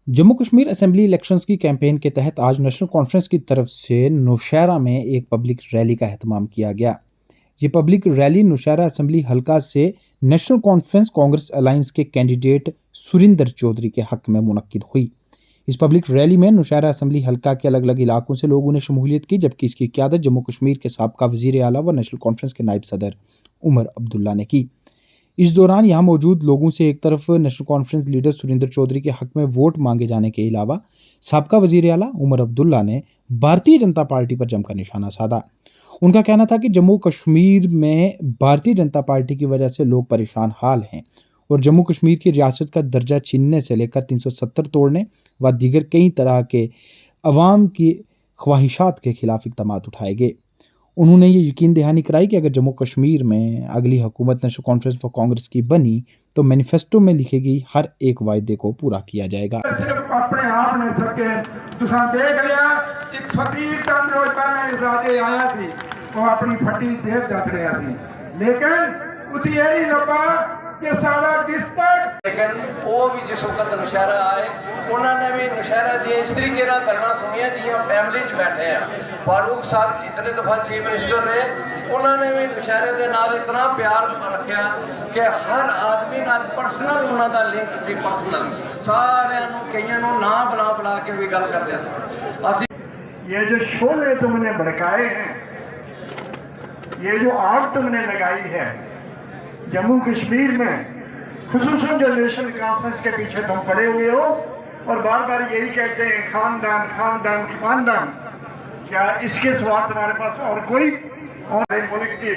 Jammu Kashmir assembly elections की campaign के तहत आज नेशनल कॉन्फ्रेंस की तरफ से नौशहरा में एक पब्लिक रैली का एहतमाम किया गया। ये पब्लिक रैली नौशहरा असेंबली हलका से नेशनल कॉन्फ्रेंस कांग्रेस अलायंस के कैंडिडेट सुरिंदर चौधरी के हक में मुनक्किद हुई। इस पब्लिक रैली में नौशहरा असेंबली हलका के अलग अलग इलाकों से लोगों ने शमूलियत की, जबकि इसकी क़यादत जम्मू कश्मीर के साबका वज़ीर आला व नेशनल कॉन्फ्रेंस के नायब सदर उमर अब्दुल्ला ने की। इस दौरान यहां मौजूद लोगों से एक तरफ नेशनल कॉन्फ्रेंस लीडर सुरिंदर चौधरी के हक में वोट मांगे जाने के अलावा साबका वजीर आला उमर अब्दुल्ला ने भारतीय जनता पार्टी पर जमकर निशाना साधा। उनका कहना था कि जम्मू कश्मीर में भारतीय जनता पार्टी की वजह से लोग परेशान हाल हैं और जम्मू कश्मीर की रियासत का दर्जा छीनने से लेकर 370 तोड़ने व दीगर कई तरह के अवाम की ख्वाहिशात के खिलाफ इक़दाम उठाए गए। उन्होंने ये यकीन दहानी कराई कि अगर जम्मू कश्मीर में अगली हुकूमत नेशनल कॉन्फ्रेंस फॉर कांग्रेस की बनी तो मैनिफेस्टो में लिखे गई हर एक वायदे को पूरा किया जाएगा। सिर्फ अपने आप नहीं सके, तुसा देख लिया एक फकीर चंद रोज पहले राजे आया थी, वो अपनी फटी जेब जात रहा थी, लेकिन उसी यही लबा कि सारा डिस्ट्रिक्ट, लेकिन वो भी जिस वक्त नौशहरा आए उन्होंने भी नौशहरा दी इस तरीके ना करना सुनिया जियां फैमिली च बैठे हैं। फारूक साहब इतने दफा चीफ मिनिस्टर रहे, उन्होंने भी नौशहरे के नाल इतना प्यार रखा कि हर आदमी नाल पर्सनल उन्होंने लिंक सी, पर्सनल सारे कईयों ना बुला बुला के भी गल करते थे। ये जो शोले तुमने भड़काए हैं, ये जो आग तुमने लगाई है जम्मू कश्मीर में, खुसूसन जो नेशनल कॉन्फ्रेंस के पीछे तुम पड़े हुए हो और बार बार यही कहते हैं खानदान खानदान खानदान, क्या इसके सिवा तुम्हारे पास और कोई? और मुल्क की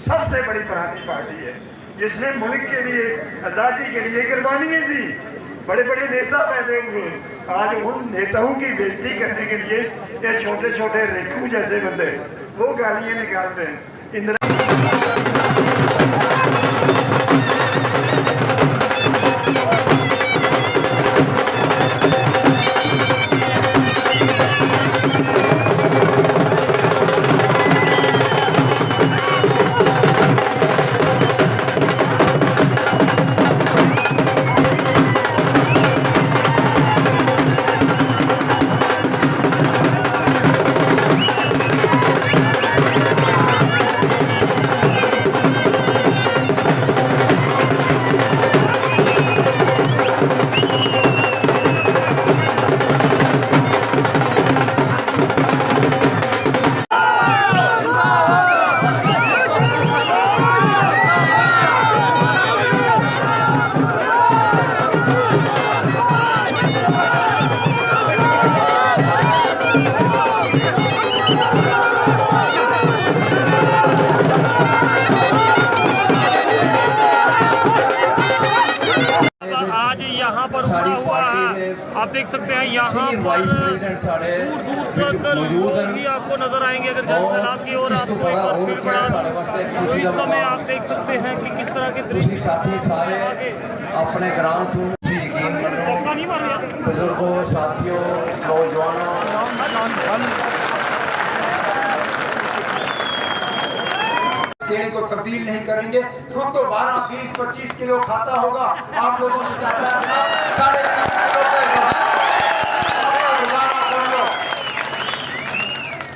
सबसे बड़ी परानी पार्टी है जिसने मुल्क के लिए आज़ादी के लिए कुर्बानियां दी, बड़े बड़े नेता पैदा हुए, आज उन नेताओं की बेइज्जती करने के लिए ये छोटे छोटे रेखू जैसे बंदे वो गालियां निकालते हैं। आज यहाँ पर हुआ है, आप देख सकते हैं यहाँ पर दूर दूर तक लोग भी आपको नजर आएंगे। अगर जल सैलाब की ओर आपको एक बार फिर पड़ा तो इस समय आप देख सकते हैं कि किस तरह के दृश्य साथी सारे अपने ग्राउंड बुजुर्गों, साथियों, नौजवानों स्केल को तब्दील नहीं करेंगे। खुद तो 12, 20, 25 किलो खाता होगा, आप लोगों से चाहता है 3.5 किलो कर लो।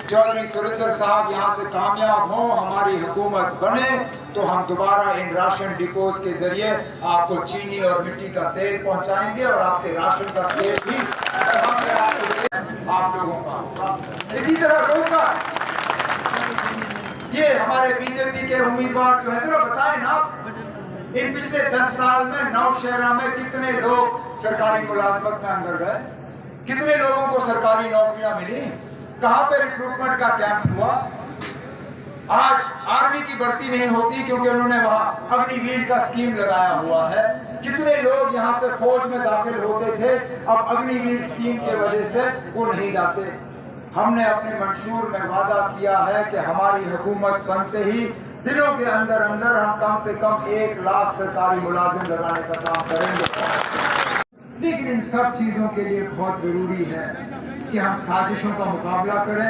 चौधरी सुरिंदर साहब यहाँ से कामयाब हों, हमारी हुकूमत बने तो हम दोबारा इन राशन डिपोज के जरिए आपको चीनी और मिट्टी का तेल पहुंचाएंगे और आपके राशन का स्केल भी आप लोगों का होगा। इसी तरह रोजगार, ये हमारे बीजेपी के उम्मीदवार जो है जरा बताएं ना, इन पिछले 10 साल में नौशहरा में कितने लोग सरकारी मुलाजमत में अंदर गए, कितने लोगों को सरकारी नौकरियां मिली, कहां पे रिक्रूटमेंट का कैंप हुआ। आज आर्मी की भर्ती नहीं होती क्योंकि उन्होंने वहां अग्निवीर का स्कीम लगाया हुआ है। कितने लोग यहां से फौज में दाखिल होते थे, अब अग्निवीर स्कीम की वजह से वो नहीं जाते। हमने अपने मंशूर में वादा किया है कि हमारी हुकूमत बनते ही दिनों के अंदर अंदर हम कम से कम 1 लाख सरकारी मुलाजिम लगाने का काम करेंगे। लेकिन इन सब चीजों के लिए बहुत जरूरी है कि हम साजिशों का मुकाबला करें।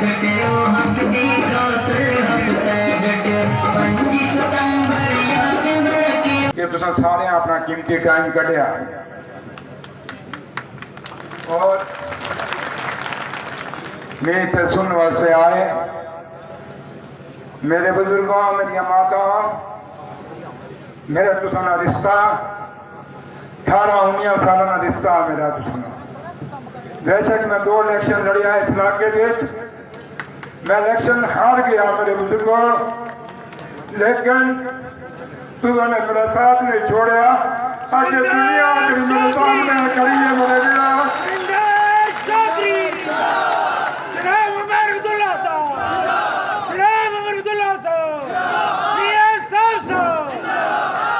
छड़ियो हक दी खातर हक ते डटे 5 सितंबर याद में रखियो कि तुसा सारे अपना कीमती टाइम कढ़िया और मेरी ते सुन वास्ते आए। मेरे बुजुर्गों, मेरी माता, मेरा तुसा रिश्ता 18-19 साल का रिश्ता मेरा तुसा। बेशक मैं 2 इलेक्शन लड़िया इस इलाके में, मैं इलेक्शन हार गया मेरे बुजुर्गों, लेकिन तुमने मेरा साथ नहीं छोड़ा। आज दुनिया मेरे सामने खड़ी है मेरे दिला।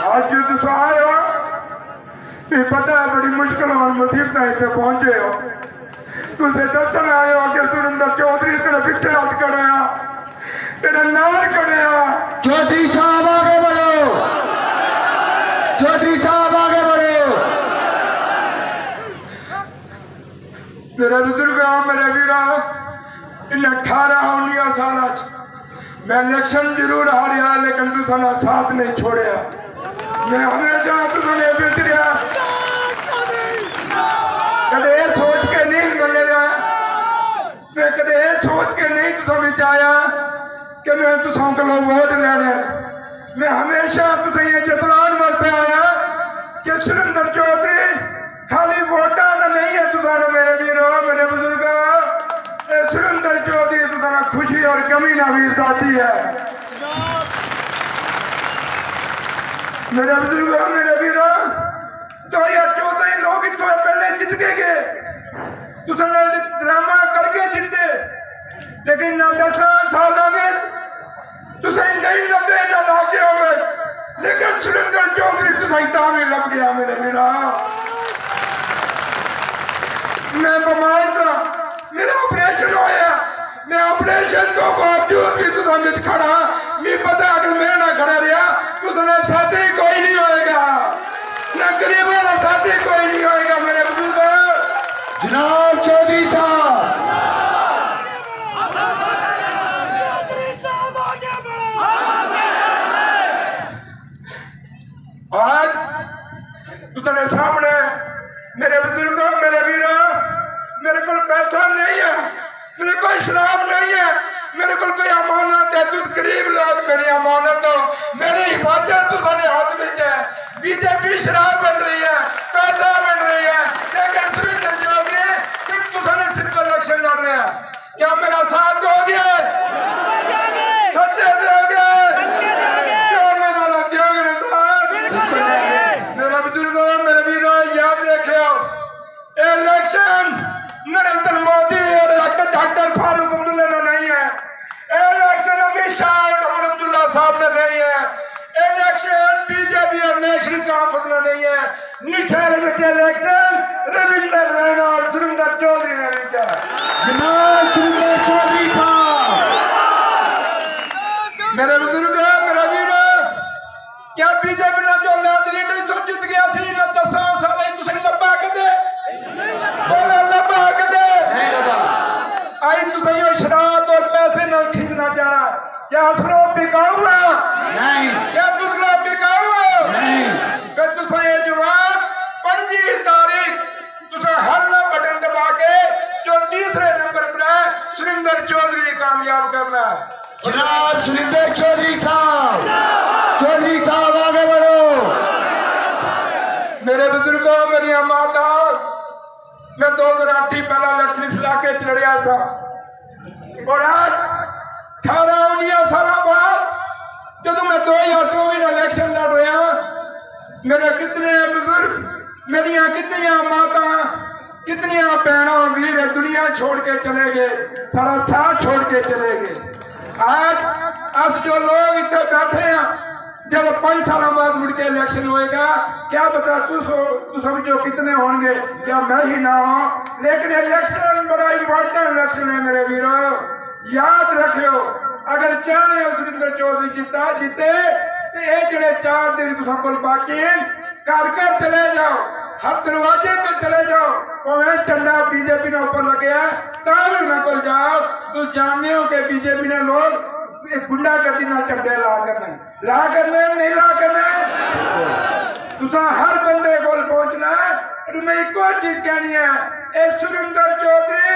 आज तुम आए हो, पता है बड़ी मुश्किल और मुसीबत इतने पहुंचे हो। तुझे दसन आए हो कि सुरेंद्र चौधरी तेरे पीछे हाथ खड़े, तेरे नाल खड़े। चौधरी साहब आगे बढ़ो, चौधरी साहब आगे बढ़ो। मेरे बुजुर्ग, मेरे वीरा, इन 18-19 साल मैं इलेक्शन जरूर हारिया, लेकिन तुसा साथ नहीं छोड़िया। मैं हमेशा तुमने बिछड़िया, कदे सोच के नहीं मिलेगा, मैं कदे सोच के नहीं तुसा बिच आया कि मैं तुसा को वोट लेने। मैं हमेशा तुझे ये जतलान वास्ते आया कि सुरेंद्र चौधरी खाली वोटा का नहीं है तुसा मेरे वीरो, मेरे बुजुर्ग। सुरेंद्र चौधरी तुसा खुशी और कमी ना भी साथी है। मेरे बुजुर्ग, मेरे वीरो, 2014 लोग इतने पहले जीत के गए, तुसा ड्रामा करके जीते, लेकिन ना 10 साल में तुसा नहीं लगे ना लागे हो गए, लेकिन सुरेंद्र चौधरी तुसा तामी लग गया मेरे वीरा। मैं बीमार था, मेरा ऑपरेशन होया, मैं ऑपरेशन को बावजूद भी तुसा बिच खड़ा। मैं पता अगर मैं ना खड़ा रहा तुसा साथी कोई नहीं होएगा, ना गरीबों का साथी कोई नहीं होएगा मेरे बुजुर्ग। जनाब चौधरी साहब, आज तुम्हारे सामने मेरे बुजुर्गों, मेरे वीरों, मेरे को पैसा नहीं है, मेरे कोई शराब नहीं है, मेरे को कोई अमानत है। तुम गरीब लोग मेरी अमानत हो, मेरी हिफाजत तुम्हारे हाथ में है। बीजेपी शराब बन रही है, पैसा बन रही है, लेकिन सुरेंद्र चौधरी तुमने सिर्फ इलेक्शन लड़ रहे हैं। क्या मेरा साथ दोगे? सच्चे दोगे? मेरा बुजुर्गों, मेरे वीरों, याद रखियो, इलेक्शन नरेंद्र मोदी और डॉक्टर फारूक अब्दुल्ला नहीं है, इलेक्शन अमित शाह और अब्दुल्ला साहब ने नहीं है, इलेक्शन बीजेपी और नेशनल कॉन्फ्रेंस ने नहीं है। निष्ठा इलेक्शन रविंद्र रैना और सुरेंद्र चौधरी ने नहीं है। जनाब सुरेंद्र चौधरी साहब, मेरे बुजुर्ग, मेरा वीरो, क्या बीजेपी ने जो लीडर तो जीत गया सी ना 10 साल तुम लब्बा कदे बोला लब्बा कदे आई तुम यो शराब और पैसे न खींचना चाहना। क्या शराब बिकाऊ है? नहीं। क्या पुतला बिकाऊ है? नहीं। फिर तुम ये जवाब 25 तारीख तुम हर बटन दबा के जो तीसरे नंबर पर है सुरेंद्र चौधरी कामयाब करना है। जनाब सुरेंद्र चौधरी साहब, चौधरी साहब आगे बढ़ो। मेरे बुजुर्गों, मेरी माता, मैं 2008 पहला इलेक्शन इस इलाके च लड़िया था और आज 18-19 साल बाद जब मैं 2024 में इलेक्शन लड़ रहा, मेरे कितने बुजुर्ग, मेरिया कितनी माता, कितनी भैनों वीर दुनिया छोड़ के चले गए, सारा साथ छोड़ के चले गए। आज अस जो लोग इतने बैठे हैं, जब 5 साल बाद मुड़ के इलेक्शन होएगा, क्या पता तू समझो कितने होंगे, क्या मैं ही ना हो। लेकिन इलेक्शन बड़ा इंपॉर्टेंट इलेक्शन है मेरे वीरों, याद रखियो। अगर चाहे सुरेंद्र चौधरी जीते तो ये जड़े 4 दिन तुम को बाकी कर चले जाओ। हर दरवाजे पे चले जाओ, भावें झंडा बीजेपी ने ऊपर लगे है तब ना को जाओ, तो जानते हो कि बीजेपी ने लोग गुंडागर्दी ना झंडे ला करने नहीं ला करने। तुसा हर बंदे को पहुंचना है। और मैं एक और चीज कहनी है, ये सुरेंद्र चौधरी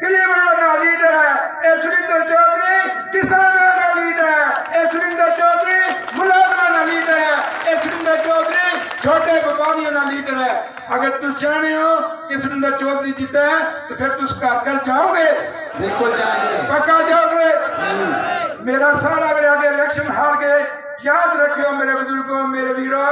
गरीबों का लीडर है, ये सुरेंद्र चौधरी किसानों का लीडर है, ये सुरेंद्र चौधरी मुलाजमों का लीडर है, ये सुरेंद्र चौधरी छोटे व्यापारियों का लीडर है। अगर तुम चाहते हो कि सुरेंद्र चौधरी जीते हैं तो फिर तुम घर जाओगे? बिल्कुल जाएंगे, पक्का जाओगे? मेरा सारा अगर आगे इलेक्शन हार गए, याद रखियो मेरे बुजुर्गों, मेरे वीरों,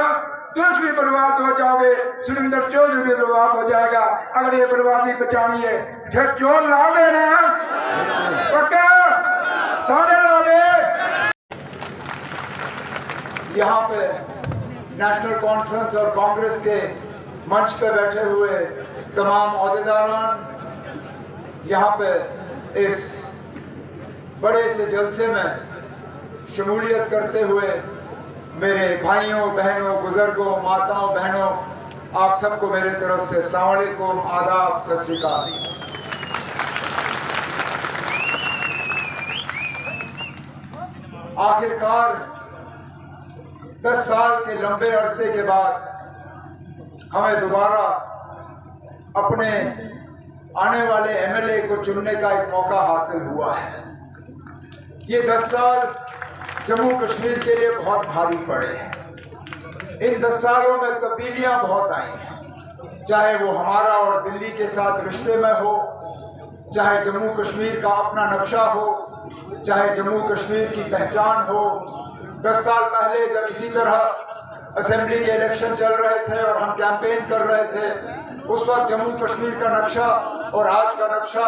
तुम भी बर्बाद हो जाओगे, सुरेंद्र चौधरी भी बर्बाद हो जाएगा। अगर ये बर्बादी बचानी है फिर चोर लाओगे ना, पक्का सारे लाओगे। यहाँ पे नेशनल कॉन्फ्रेंस और कांग्रेस के मंच पे बैठे हुए तमाम ओहदेदारान, यहाँ पे इस बड़े से जलसे में शमूलियत करते हुए मेरे भाइयों बहनों, बुजुर्गों, माताओं बहनों, आप सबको मेरे तरफ से अस्सलाम वालेकुम, आदाब, सत श्री अकाल। आखिरकार 10 साल के लंबे अरसे के बाद हमें दोबारा अपने आने वाले एमएलए को चुनने का एक मौका हासिल हुआ है। ये 10 साल जम्मू कश्मीर के लिए बहुत भारी पड़े हैं। इन 10 सालों में तब्दीलियां बहुत आई हैं, चाहे वो हमारा और दिल्ली के साथ रिश्ते में हो, चाहे जम्मू कश्मीर का अपना नक्शा हो, चाहे जम्मू कश्मीर की पहचान हो। 10 साल पहले जब इसी तरह असेंबली के इलेक्शन चल रहे थे और हम कैंपेन कर रहे थे, उस वक्त जम्मू कश्मीर का नक्शा और आज का नक्शा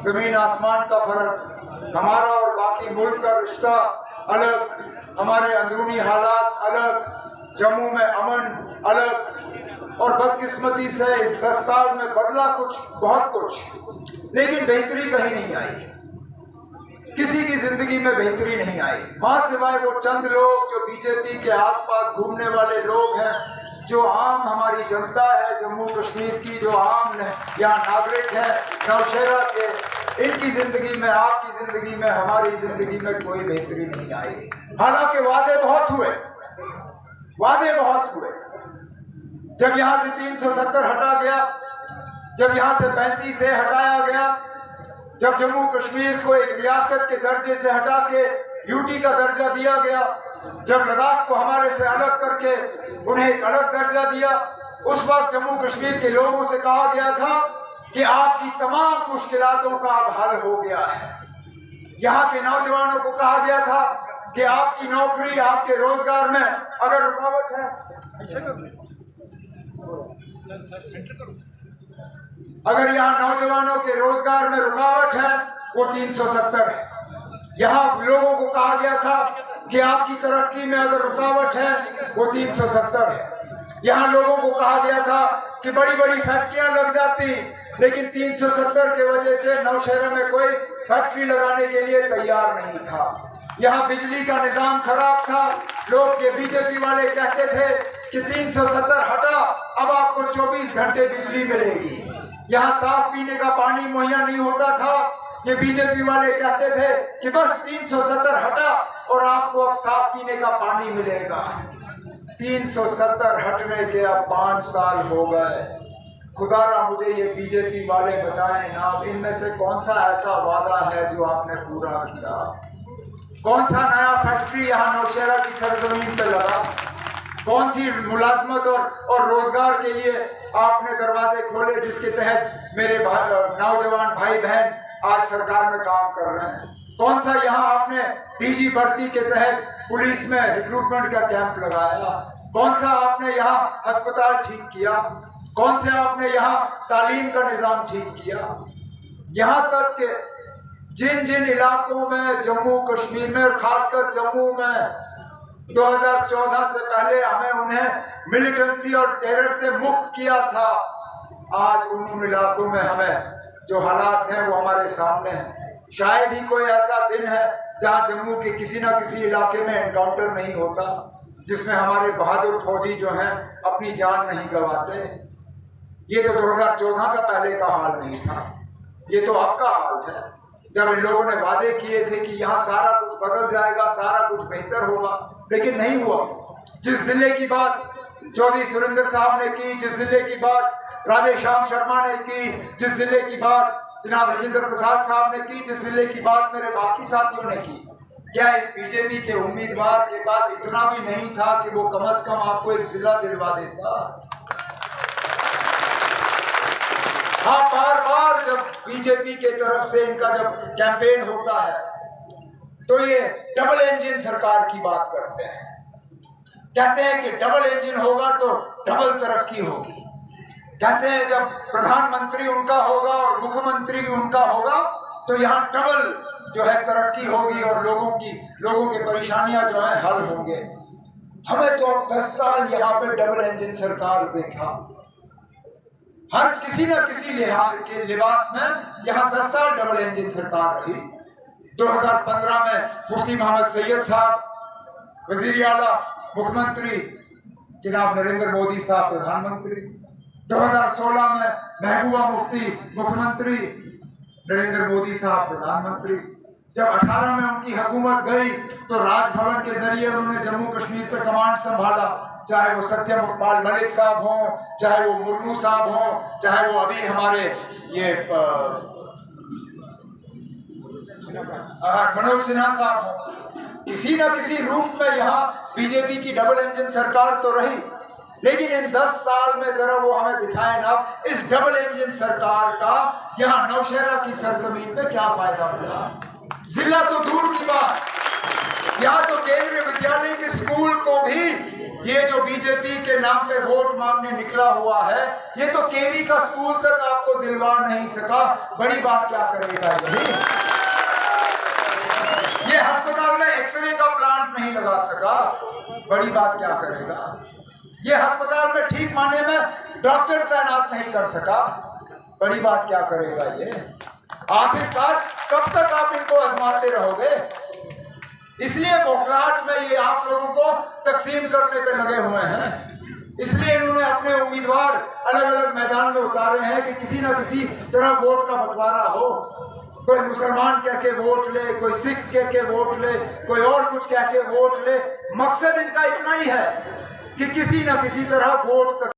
जमीन आसमान का फर्क, हमारा और बाकी मुल्क का रिश्ता अलग, हमारे अंदरूनी हालात अलग, जम्मू में अमन अलग। और बदकिस्मती से इस 10 साल में बदला कुछ, बहुत कुछ, लेकिन बेहतरी कहीं नहीं आई। किसी की जिंदगी में बेहतरी नहीं आई, मां सिवाय वो चंद लोग जो बीजेपी के आसपास घूमने वाले लोग हैं, जो आम हमारी जनता है जम्मू कश्मीर की, जो आम यहाँ नागरिक है नौशहरा के, इनकी जिंदगी में, आपकी जिंदगी में, हमारी जिंदगी में कोई बेहतरी नहीं आई। हालांकि वादे बहुत हुए, वादे बहुत हुए। जब यहाँ से 370 हटा गया, जब यहाँ से 35 से हटाया गया, जब जम्मू कश्मीर को एक रियासत के दर्जे से हटा के यूटी का दर्जा दिया गया, जब लद्दाख को हमारे से अलग करके उन्हें एक अलग दर्जा दिया, उस वक्त जम्मू कश्मीर के लोगों से कहा गया था कि आपकी तमाम मुश्किलातों का अब हल हो गया है। यहाँ के नौजवानों को कहा गया था कि आपकी नौकरी, आपके रोजगार में अगर रुकावट है, अगर यहाँ नौजवानों के रोजगार में रुकावट है वो 370 है। यहाँ लोगों को कहा गया था कि आपकी तरक्की में अगर रुकावट है वो 370 है। यहाँ लोगों को कहा गया था कि बड़ी बड़ी फैक्ट्रियां लग जाती, लेकिन 370 के वजह से नौशहरा में कोई फैक्ट्री लगाने के लिए तैयार नहीं था। यहाँ बिजली का निजाम खराब था, लोग ये बीजेपी वाले कहते थे कि 370 हटा, अब आपको 24 घंटे बिजली मिलेगी। यहाँ साफ पीने का पानी मुहैया नहीं होता था, ये बीजेपी वाले कहते थे कि बस 370 हटा और आपको अब साफ पीने का पानी मिलेगा। 370 हटने के अब 5 साल हो गए। खुदारा मुझे ये बीजेपी वाले बताएं ना, इनमें से कौन सा ऐसा वादा है जो आपने पूरा किया? कौन सा नया फैक्ट्री यहाँ नौशहरा की सरजमीन पे लगा? कौन सी मुलाजमत और रोजगार के लिए आपने दरवाजे खोले जिसके तहत मेरे नौजवान भाई बहन आज सरकार में काम कर रहे हैं? कौन सा यहाँ आपने डीजी भर्ती के तहत पुलिस में रिक्रूटमेंट का कैंप लगाया? कौन सा आपने यहाँ अस्पताल ठीक किया? कौन से आपने यहाँ तालीम का निजाम ठीक किया? यहाँ तक कि जिन जिन इलाकों में जम्मू कश्मीर में और खासकर जम्मू में 2014 से पहले हमें उन्हें मिलिटेंसी और टेरर से मुक्त किया था, आज उन इलाकों में हमें जो हालात हैं वो हमारे सामने हैं। शायद ही कोई ऐसा दिन है जहां जम्मू के किसी ना किसी इलाके में एनकाउंटर नहीं होता जिसमें हमारे बहादुर फौजी जो हैं अपनी जान नहीं गंवाते। ये तो 2014 का पहले का हाल नहीं था, ये तो अब का हाल है। जब इन लोगों ने वादे किए थे कि यहाँ सारा कुछ बदल जाएगा, सारा कुछ बेहतर होगा, लेकिन नहीं हुआ। जिस जिले की बात चौधरी सुरेंद्र साहब ने की, जिस जिले की बात राधेश्याम शर्मा ने की, जिस जिले की बात जनाब राजेंद्र प्रसाद साहब ने की, जिस जिले की बात मेरे बाकी साथियों ने की, क्या इस बीजेपी के उम्मीदवार के पास इतना भी नहीं था कि वो कम से कम आपको एक जिला दिलवा देता? हाँ, बार बार जब बीजेपी के तरफ से इनका जब कैंपेन होता है तो ये डबल इंजन सरकार की बात करते हैं, कहते हैं कि डबल इंजन होगा तो डबल तरक्की होगी। कहते हैं जब प्रधानमंत्री उनका होगा और मुख्यमंत्री भी उनका होगा तो यहाँ डबल जो है तरक्की होगी और लोगों की परेशानियां जो है हल होंगे। हमें तो अब 10 साल यहाँ पे डबल इंजन सरकार देखा, हर किसी न किसी लिहाज के लिबास में यहाँ 10 साल डबल इंजन सरकार रही। 2015 में मुफ्ती मोहम्मद सैयद साहब वजीर आला, मुख्यमंत्री जनाब नरेंद्र मोदी साहब प्रधानमंत्री। 2016 में महबूबा मुफ्ती मुख्यमंत्री, नरेंद्र मोदी साहब प्रधानमंत्री। जब 18 में उनकी हुकूमत गई तो राजभवन के जरिए उन्होंने जम्मू कश्मीर पे कमांड संभाला, चाहे वो सत्यपाल मलिक साहब हों, चाहे वो मुर्मू साहब हों, चाहे वो अभी हमारे ये मनोज सिन्हा साहब हों। किसी न किसी रूप में यहाँ बीजेपी की डबल इंजन सरकार तो रही, लेकिन इन 10 साल में जरा वो हमें दिखाएं ना इस डबल इंजन सरकार का यहाँ नौशहरा की सरजमीन पे क्या फायदा मिला। जिला तो दूर की बात, यहाँ तो केंद्रीय विद्यालय के स्कूल को भी ये जो बीजेपी के नाम पे वोट मांगने निकला हुआ है, ये तो केवी का स्कूल तक आपको दिलवा नहीं सका। बड़ी बात क्या करेगा ये अस्पताल में एक्सरे का प्लांट नहीं लगा सका, बड़ी बात क्या करेगा। ये अस्पताल में ठीक माने में डॉक्टर तैनात नहीं कर सका, बड़ी बात क्या करेगा ये। आखिरकार कब तक आप इनको आजमाते रहोगे। इसलिए बौखलाहट में ये आप लोगों को तकसीम करने पे लगे हुए हैं, इसलिए इन्होंने अपने उम्मीदवार अलग अलग मैदान में उतारे हैं कि किसी ना किसी तरह वोट का बंटवारा हो। कोई मुसलमान कह के वोट ले, कोई सिख कह के वोट ले, कोई और कुछ कह के वोट ले। मकसद इनका इतना ही है कि किसी ना किसी तरह वोट